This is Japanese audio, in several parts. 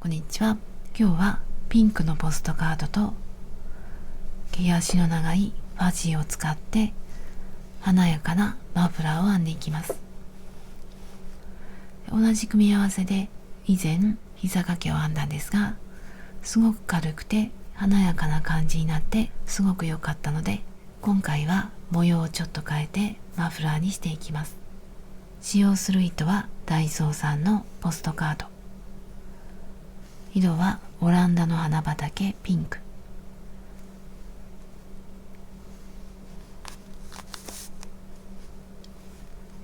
こんにちは。今日はピンクのポストカードと毛足の長いファジーを使って華やかなマフラーを編んでいきます。同じ組み合わせで以前膝掛けを編んだんですが、すごく軽くて華やかな感じになってすごく良かったので、今回は模様をちょっと変えてマフラーにしていきます。使用する糸はダイソーさんのポストカード、色はオランダの花畑ピンク。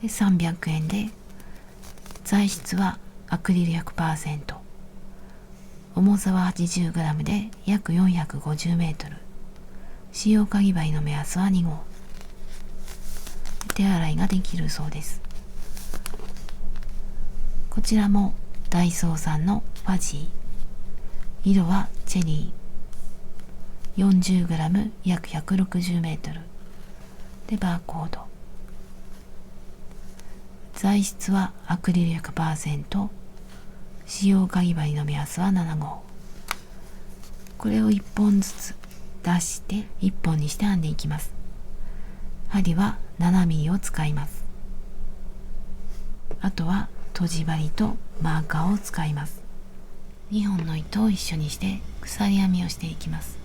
で300円で、材質はアクリル 100%、 重さは 80g で約 450m、 使用かぎ針の目安は2号。手洗いができるそうです。こちらもダイソーさんのファジー、色はチェリー、 40g 約 160m でバーコード。材質はアクリル 100%、 使用かぎ針の目安は7号。これを1本ずつ出して1本にして編んでいきます。針は 7mm を使います。あとはとじ針とマーカーを使います。2本の糸を一緒にして鎖編みをしていきます。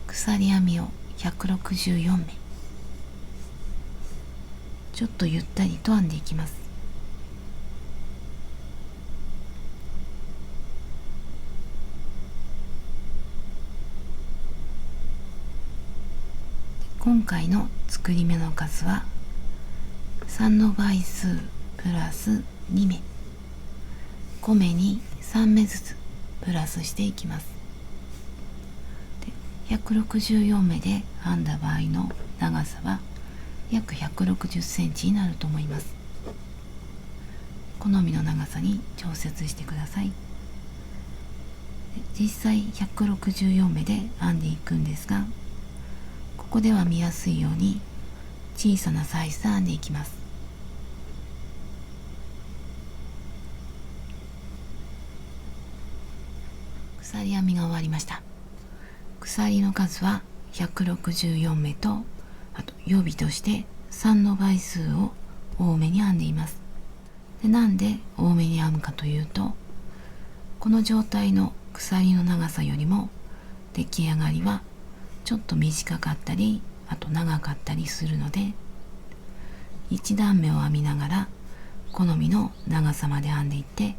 鎖編みを164目、ちょっとゆったりと編んでいきます。今回の作り目の数は3の倍数プラス2目、5目に3目ずつプラスしていきます。で164目で編んだ場合の長さは約160センチになると思います。好みの長さに調節してください。実際164目で編んでいくんですが、ここでは見やすいように小さなサイズで編んでいきます。鎖編みが終わりました。鎖の数は164目と、あと予備として3の倍数を多めに編んでいます。でなんで多めに編むかというと、この状態の鎖の長さよりも出来上がりはちょっと短かったり、あと長かったりするので、1段目を編みながら好みの長さまで編んでいって、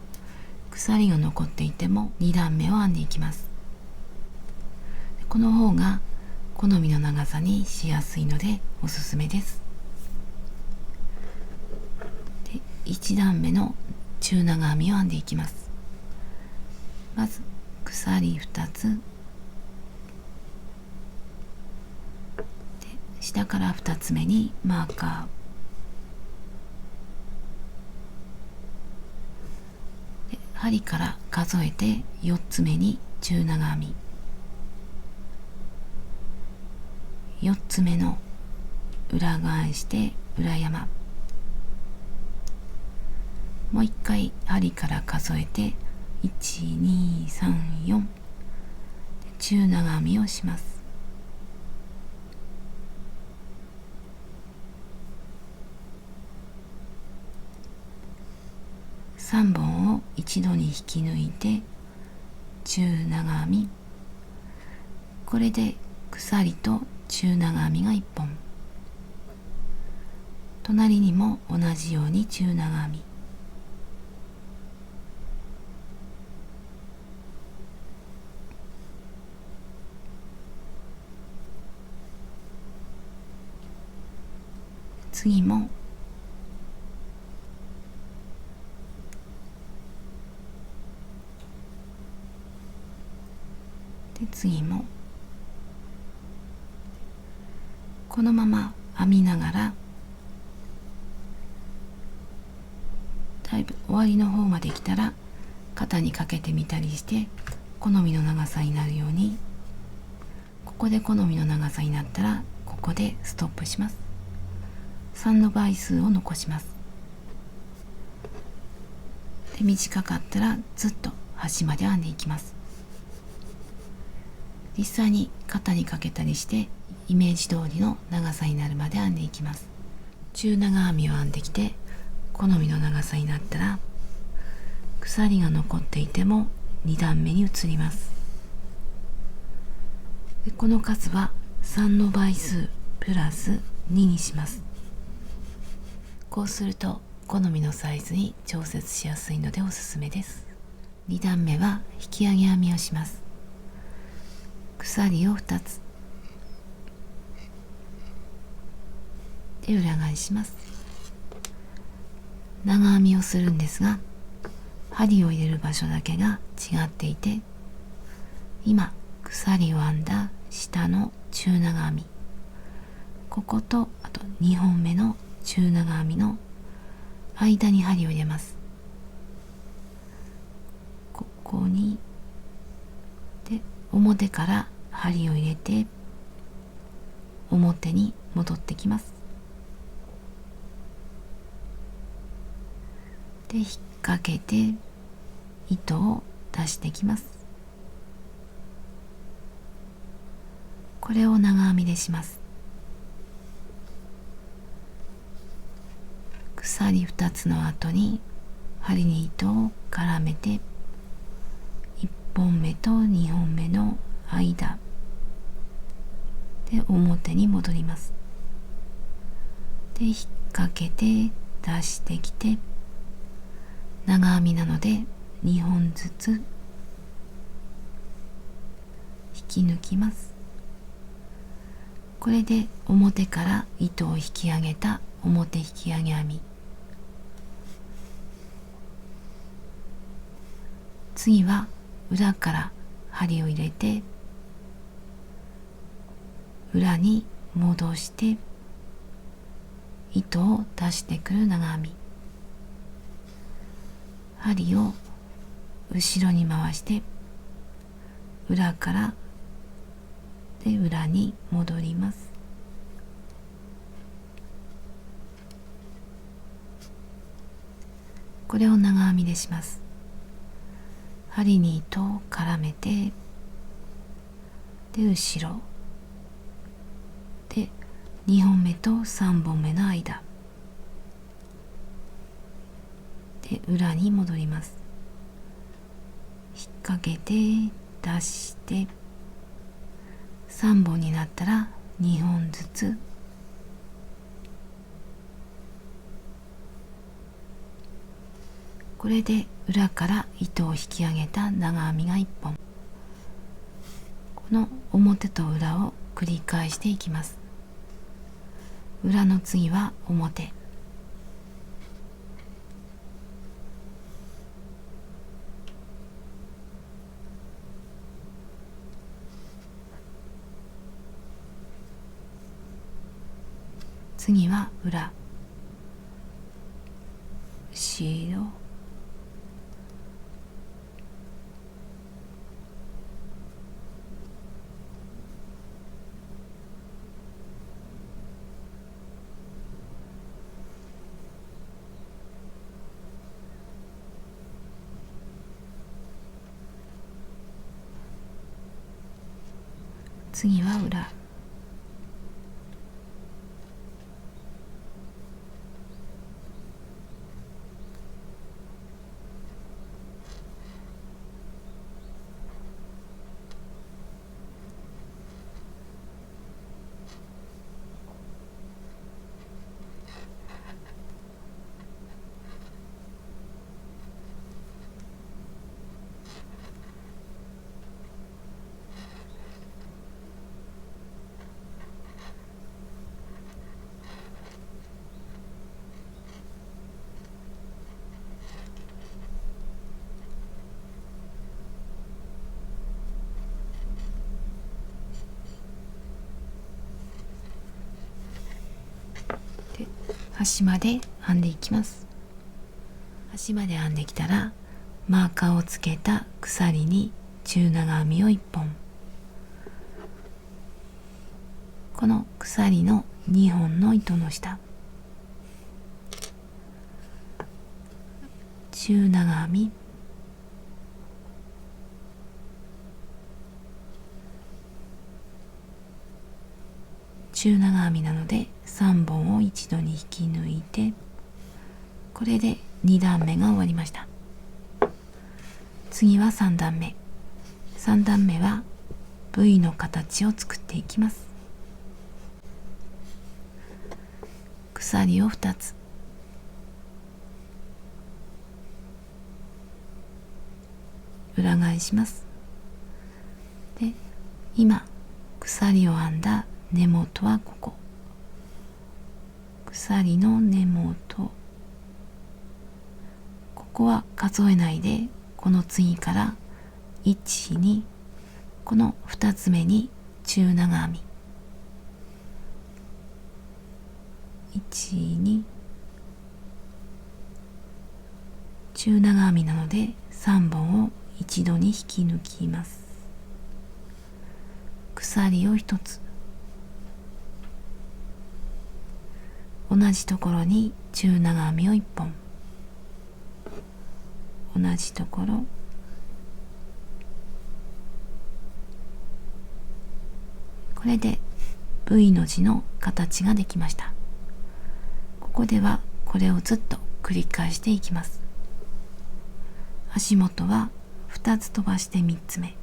鎖が残っていても2段目を編んでいきます。この方が好みの長さにしやすいのでおすすめです。で1段目の中長編みを編んでいきます。まず鎖2つで、下から2つ目にマーカー、針から数えて4つ目に中長編み、4つ目の裏返して裏山、もう一回針から数えて1234、中長編みをします。3本を一度に引き抜いて中長編み、これで鎖と中長編みが1本、隣にも同じように中長編み、次もで、次もこのまま編みながら、だいぶ終わりの方まで来たら肩にかけてみたりして好みの長さになるように、ここで好みの長さになったらここでストップします。3の倍数を残します。で短かったらずっと端まで編んでいきます。実際に肩にかけたりしてイメージ通りの長さになるまで編んでいきます。中長編みを編んできて好みの長さになったら鎖が残っていても2段目に移ります。でこの数は3の倍数プラス2にします。こうすると好みのサイズに調節しやすいのでおすすめです。2段目は引き上げ編みをします。鎖を2つで裏返します。長編みをするんですが針を入れる場所だけが違っていて、今鎖を編んだ下の中長編み、こことあと2本目の中長編みの間に針を入れます。ここにで表から針を入れて表に戻ってきます。で引っ掛けて糸を出してきます。これを長編みでします。鎖2つの後に針に糸を絡めて1本目と2本目の間で表に戻ります。で引っ掛けて出してきて長編みなので2本ずつ引き抜きます。これで表から糸を引き上げた表引き上げ編み。次は裏から針を入れて裏に戻して糸を出してくる長編み。針を後ろに回して裏からで裏に戻ります。これを長編みでします。針に糸を絡めてで後ろで2本目と3本目の間で裏に戻ります。引っ掛けて出して3本になったら2本ずつこれで裏から糸を引き上げた長編みが1本。この表と裏を繰り返していきます。裏の次は表。次は裏、後ろ、次は裏、で端まで編んでいきます。端まで編んできたらマーカーをつけた鎖に中長編みを1本、この鎖の2本の糸の下、中長編み、中長編みなので3本を一度に引き抜いて、これで2段目が終わりました。次は3段目。3段目は V の形を作っていきます。鎖を2つ、裏返します。で、今鎖を編んだ根元はここ、鎖の根元、ここは数えないで、この次から1、2、この2つ目に中長編み、1、2、中長編みなので3本を一度に引き抜きます。鎖を1つ、同じところに中長編みを1本、同じところ、これで V の字の形ができました。ここではこれをずっと繰り返していきます。足元は2つ飛ばして3つ目、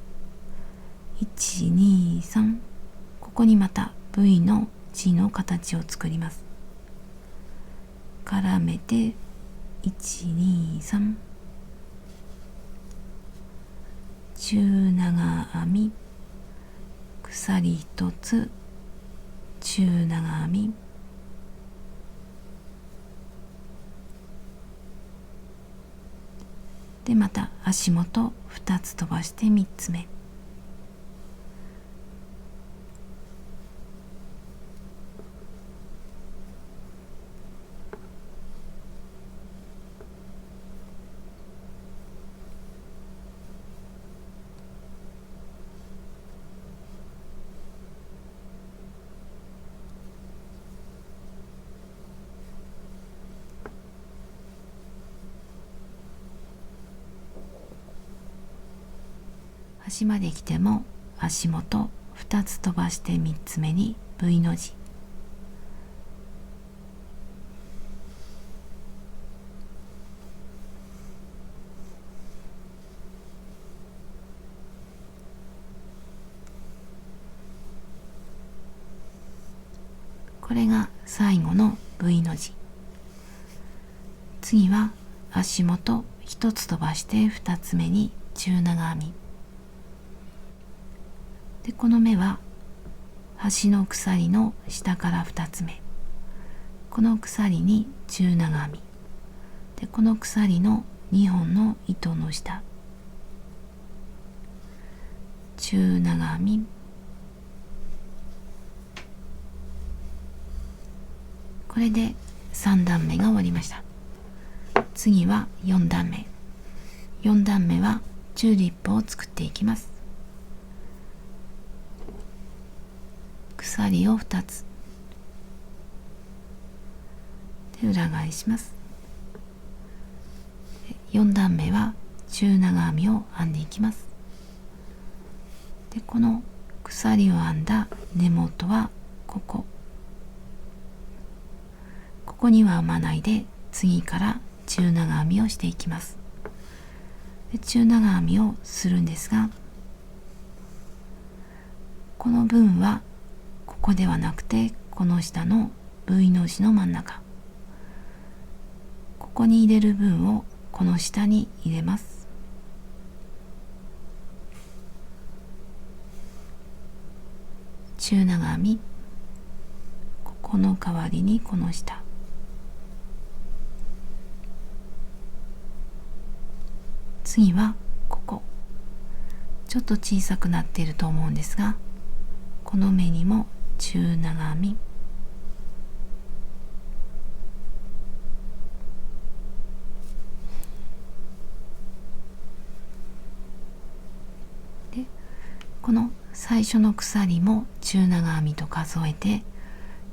1、2、3、ここにまた V の字の形を作ります。絡めて1、2、3、中長編み、鎖1つ、中長編み、でまた足元2つ飛ばして3つ目、端まで来ても足元2つ飛ばして3つ目に V の字、これが最後の V の字。次は足元1つ飛ばして2つ目に中長編みで、この目は端の鎖の下から2つ目、この鎖に中長編みで、この鎖の2本の糸の下、中長編み、これで3段目が終わりました。次は4段目。4段目はチューリップを作っていきます。鎖を2つで裏返します。4段目は中長編みを編んでいきます。でこの鎖を編んだ根元はここには編まないで、次から中長編みをしていきます。で中長編みをするんですが、この分はここではなくて、この下の V の字の真ん中、ここに入れる分をこの下に入れます。中長編み、ここの代わりにこの下、次はここ、ちょっと小さくなっていると思うんですが、この目にも中長編み、でこの最初の鎖も中長編みと数えて、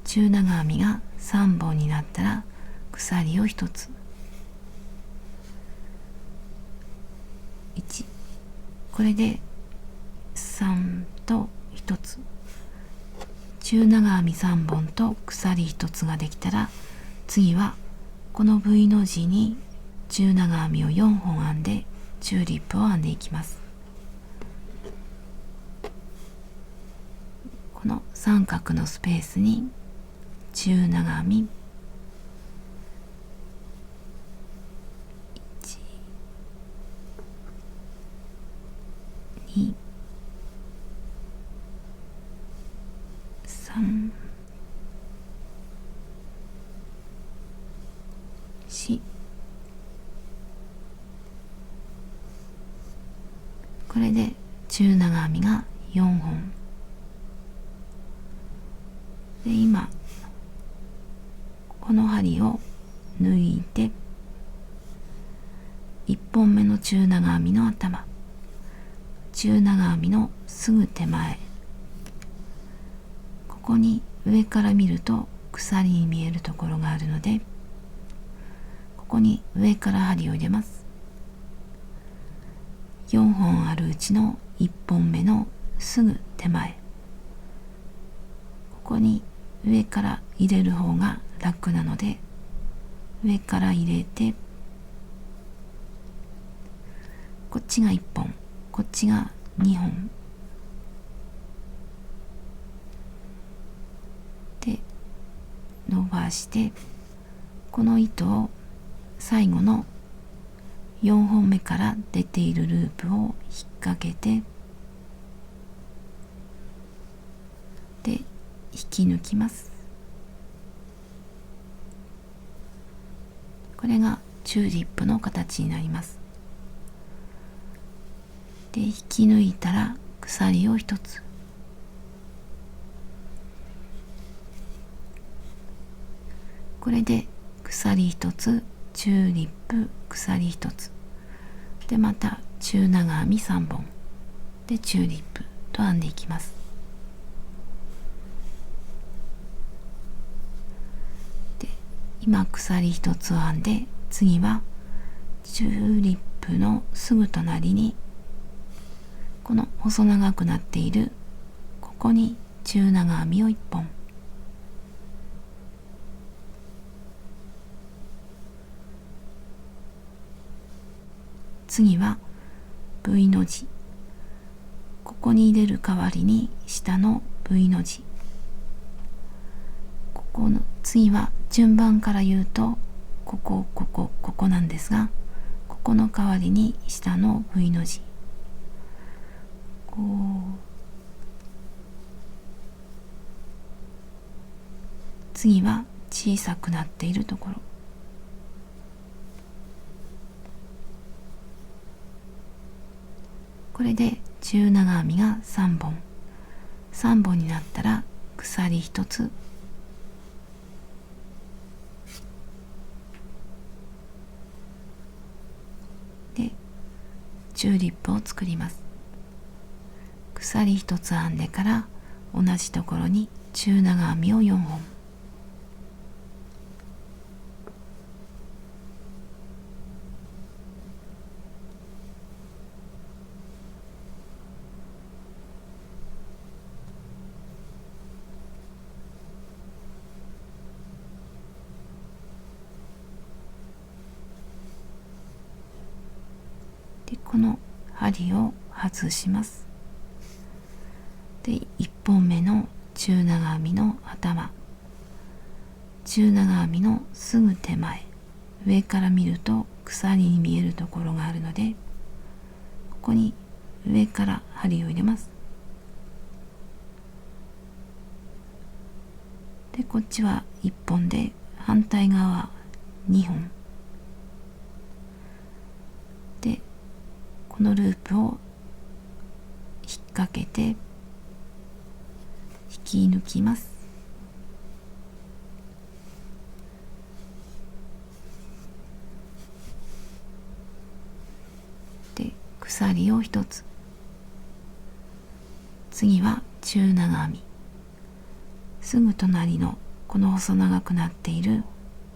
中長編みが3本になったら鎖を1つ、1、これで3と1つ、中長編み3本と鎖1つができたら、次はこの V の字に中長編みを4本編んでチューリップを編んでいきます。この三角のスペースに中長編み1、2、3、4、これで中長編みが4本で、今この針を抜いて1本目の中長編みの頭、中長編みのすぐ手前、ここに上から見ると鎖に見えるところがあるので、ここに上から針を入れます。4本あるうちの1本目のすぐ手前、ここに上から入れる方が楽なので、上から入れて、こっちが1本、こっちが2本で伸ばして、この糸を最後の4本目から出ているループを引っ掛けて、で引き抜きます。これがチューリップの形になります。で引き抜いたら鎖を1つ、これで鎖1つ、チューリップ鎖1つで、また中長編み3本でチューリップと編んでいきます。で今鎖1つを編んで、次はチューリップのすぐ隣にこの細長くなっているここに中長編みを1本、次は V の字、ここに入れる代わりに下の V の字、ここの次は順番から言うとここここここなんですが、ここの代わりに下の V の字、こう次は小さくなっているところ、これで中長編みが3本、3本になったら鎖1つ、でチューリップを作ります。鎖1つ編んでから同じところに中長編みを4本、でこの針を外します。で1本目の中長編みの頭、中長編みのすぐ手前、上から見ると鎖に見えるところがあるので、ここに上から針を入れます。でこっちは1本で反対側は2本で、このループを引っ掛けて引き抜きます。で鎖を1つ、次は中長編み、すぐ隣のこの細長くなっている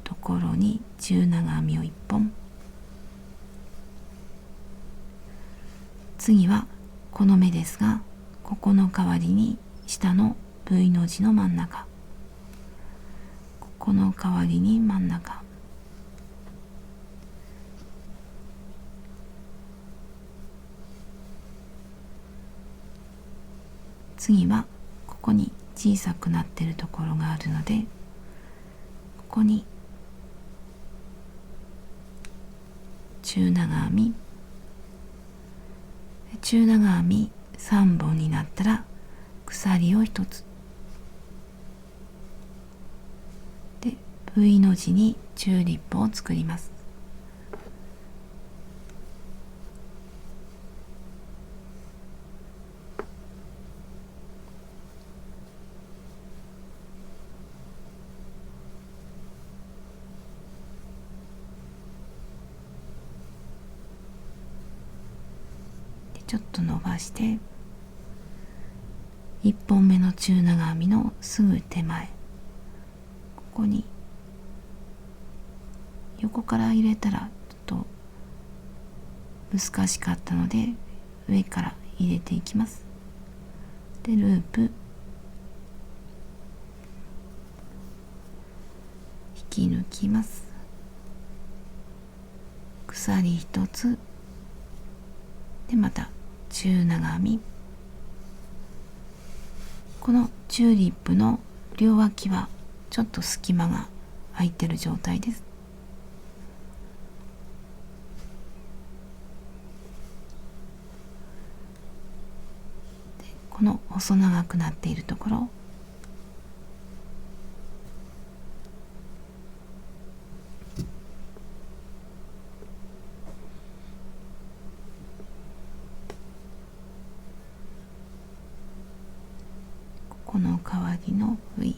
ところに中長編みを1本、次はこの目ですが、ここの代わりに下の V の字の真ん中、ここの代わりに真ん中、次はここに小さくなっているところがあるので、ここに中長編み、中長編み3本になったら鎖を1つで V の字にチューリップを作ります。ちょっと伸ばして1本目の中長編みのすぐ手前、ここに横から入れたらちょっと難しかったので上から入れていきます。でループ引き抜きます。鎖1つでまた中長編み、このチューリップの両脇はちょっと隙間が空いてる状態です。でこの細長くなっているところ、この代わりの V、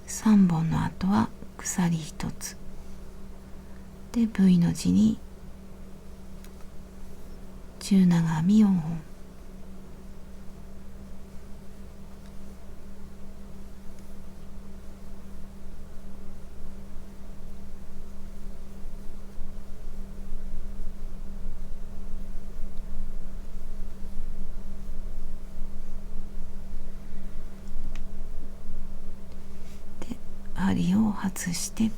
3本の後は鎖1つで V の字に中長編み4本、針を外して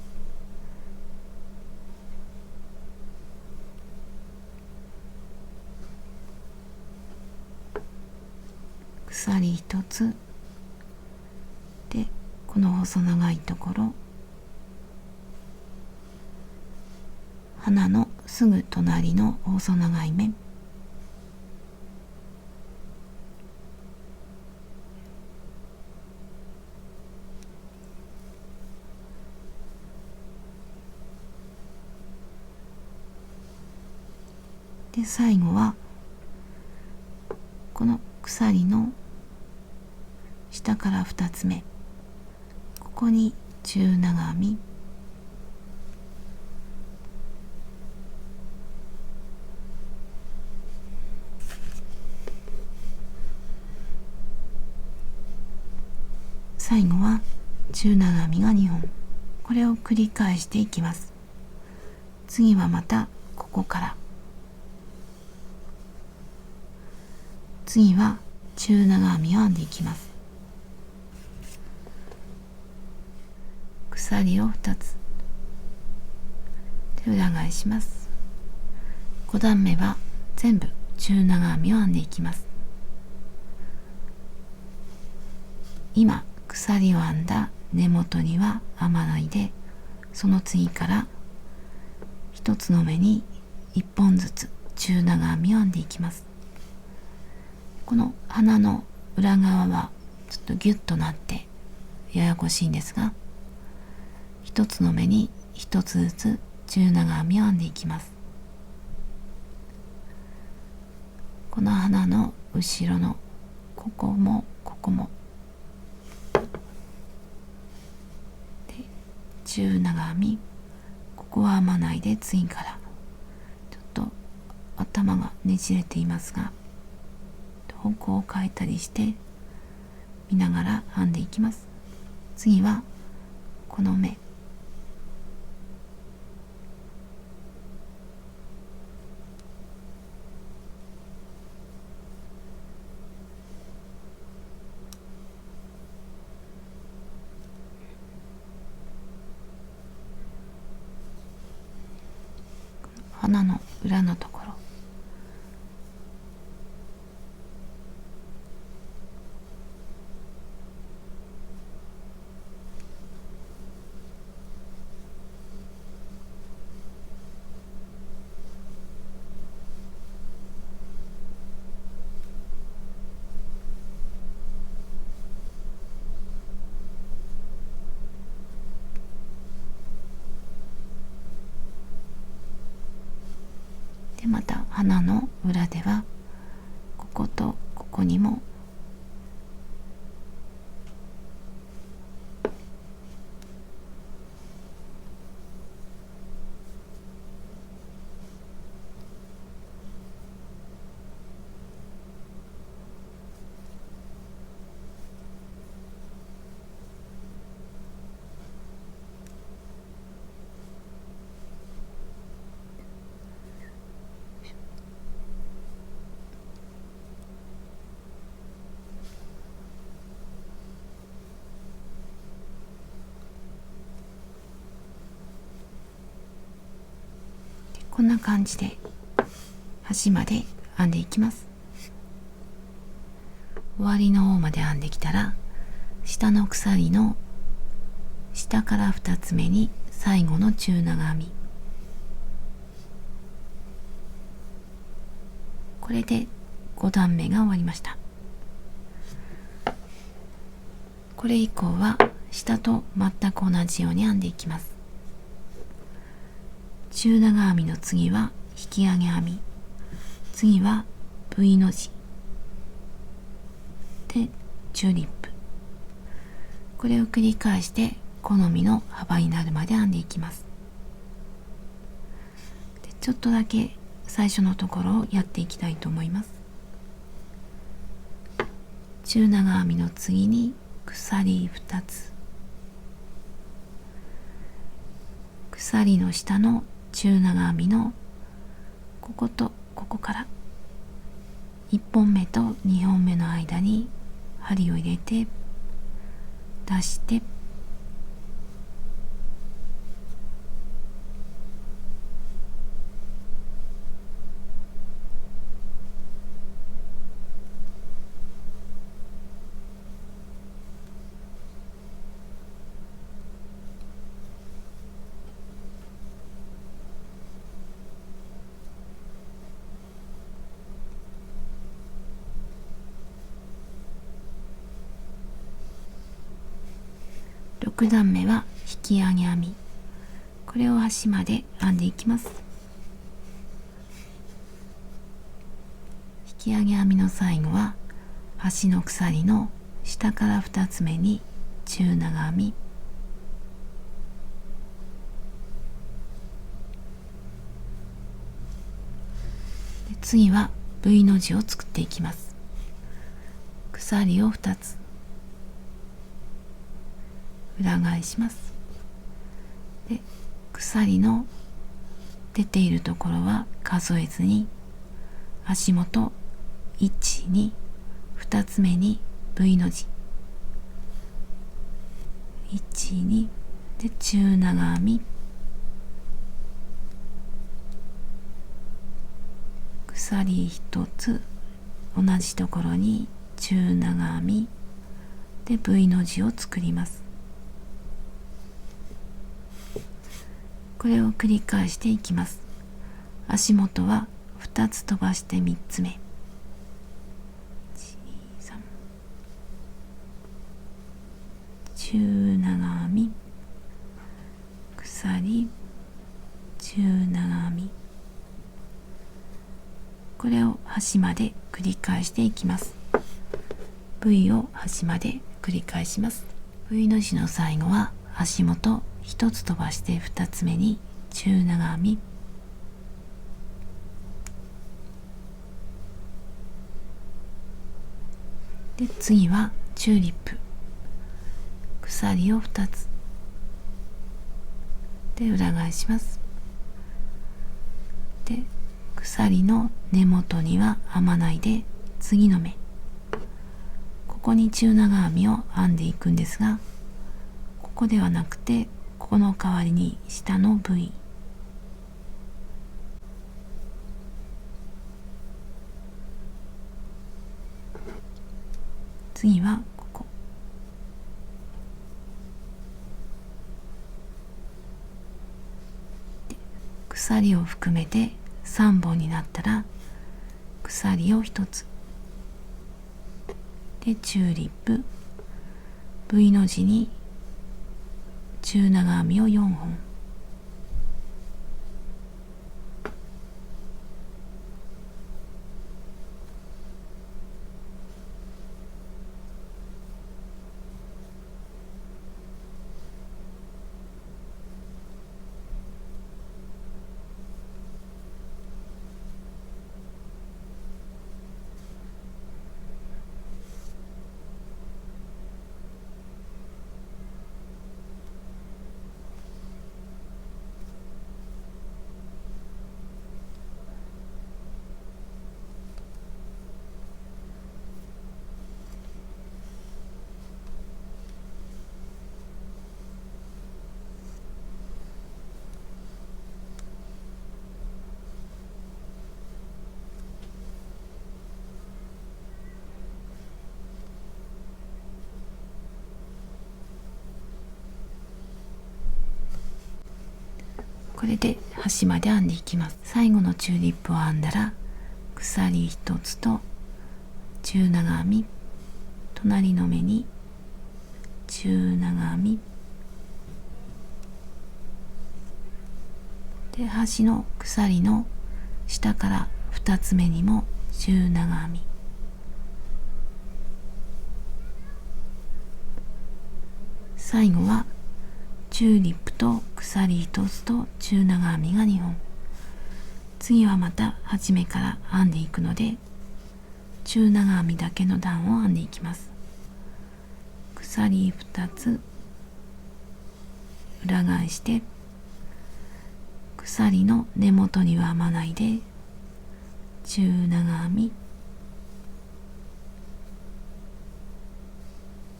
鎖1つで、この細長いところ、花のすぐ隣の細長い面、で最後はこの鎖の下から2つ目、ここに中長編み、最後は中長編みが2本、これを繰り返していきます。次はまたここから、次は中長編みを編んでいきます。鎖を2つで裏返します。5段目は全部中長編みを編んでいきます。今鎖を編んだ根元には編まないで、その次から一つの目に1本ずつ中長編みを編んでいきます。この花の裏側はちょっとギュッとなってややこしいんですが、一つの目に一つずつ中長編みを編んでいきます。この花の後ろのここもここもで中長編み、ここは編まないで次からちょっと頭がねじれていますが、方向を変えたりして見ながら編んでいきます。次はこの目、鼻の裏のところ、でまた鼻の裏ではこことここにもこんな感じで端まで編んでいきます。終わりの方まで編んできたら、下の鎖の下から2つ目に最後の中長編み、これで5段目が終わりました。これ以降は下と全く同じように編んでいきます。中長編みの次は引き上げ編み、次は V の字でチューリップ、これを繰り返して好みの幅になるまで編んでいきます。でちょっとだけ最初のところをやっていきたいと思います。中長編みの次に鎖2つ、鎖の下の中長編みのこことここから1本目と2本目の間に針を入れて出して、6段目は引き上げ編み、これを端まで編んでいきます。引き上げ編みの最後は端の鎖の下から2つ目に中長編み、で次は V の字を作っていきます。鎖を2つ裏返します。で鎖の出ているところは数えずに、足元1、2、2つ目に V の字、1、2で中長編み、鎖1つ同じところに中長編みで V の字を作ります。これを繰り返していきます。足元は2つ飛ばして3つ目、1、2、3、中長編み、鎖、中長編み、これを端まで繰り返していきます。 V を端まで繰り返します。 V の字の最後は足元1つ飛ばして2つ目に中長編み、で次はチューリップ、鎖を2つで裏返します。で鎖の根元には編まないで、次の目ここに中長編みを編んでいくんですが、ここではなくてここの代わりに下の部位、次はここで鎖を含めて3本になったら鎖を1つで、チューリップ V の字に中長編みを4本、これで端まで編んでいきます。最後のチューリップを編んだら鎖1つと中長編み、隣の目に中長編みで、端の鎖の下から2つ目にも中長編み、最後はチューリップと鎖1つと中長編みが2本。次はまた初めから編んでいくので、中長編みだけの段を編んでいきます。鎖2つ裏返して、鎖の根元には編まないで中長編み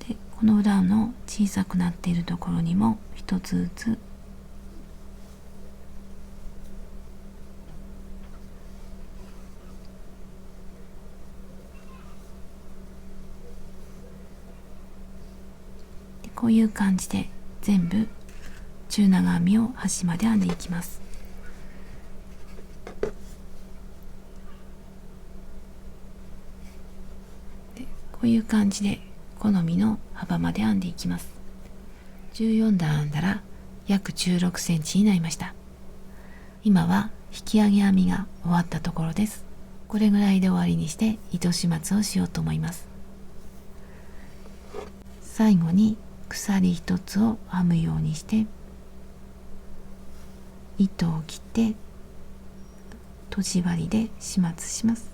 で、この裏の小さくなっているところにも1つずつこういう感じで全部中長編みを端まで編んでいきます。でこういう感じで好みの幅まで編んでいきます。14段編んだら約16センチになりました。今は引き上げ編みが終わったところです。これぐらいで終わりにして糸始末をしようと思います。最後に鎖1つを編むようにして糸を切ってとじ針で始末します。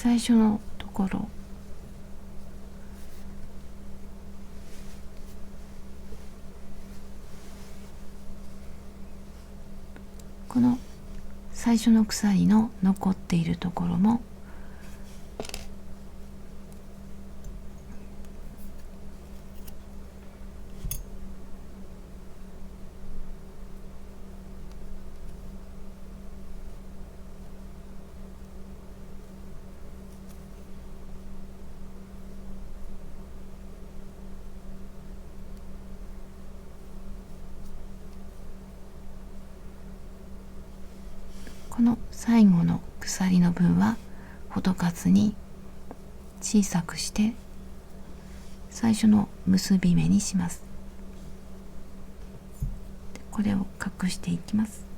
最初のところ、この最初の鎖の残っているところもこの最後の鎖の分はほどかずに小さくして最初の結び目にします。これを隠していきます。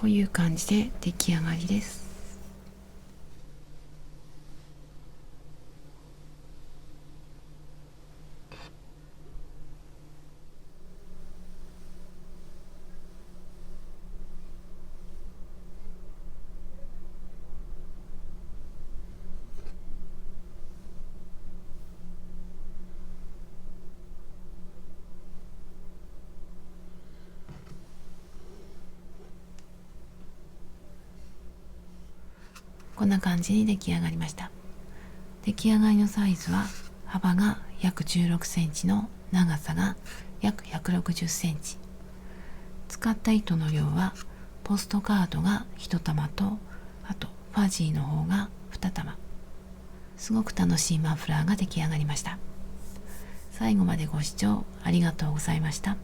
こういう感じで出来上がりです。こんな感じに出来上がりました。出来上がりのサイズは幅が約16センチの長さが約160センチ。使った糸の量はポストカードが1玉と、あとファジーの方が2玉。すごく楽しいマフラーが出来上がりました。最後までご視聴ありがとうございました。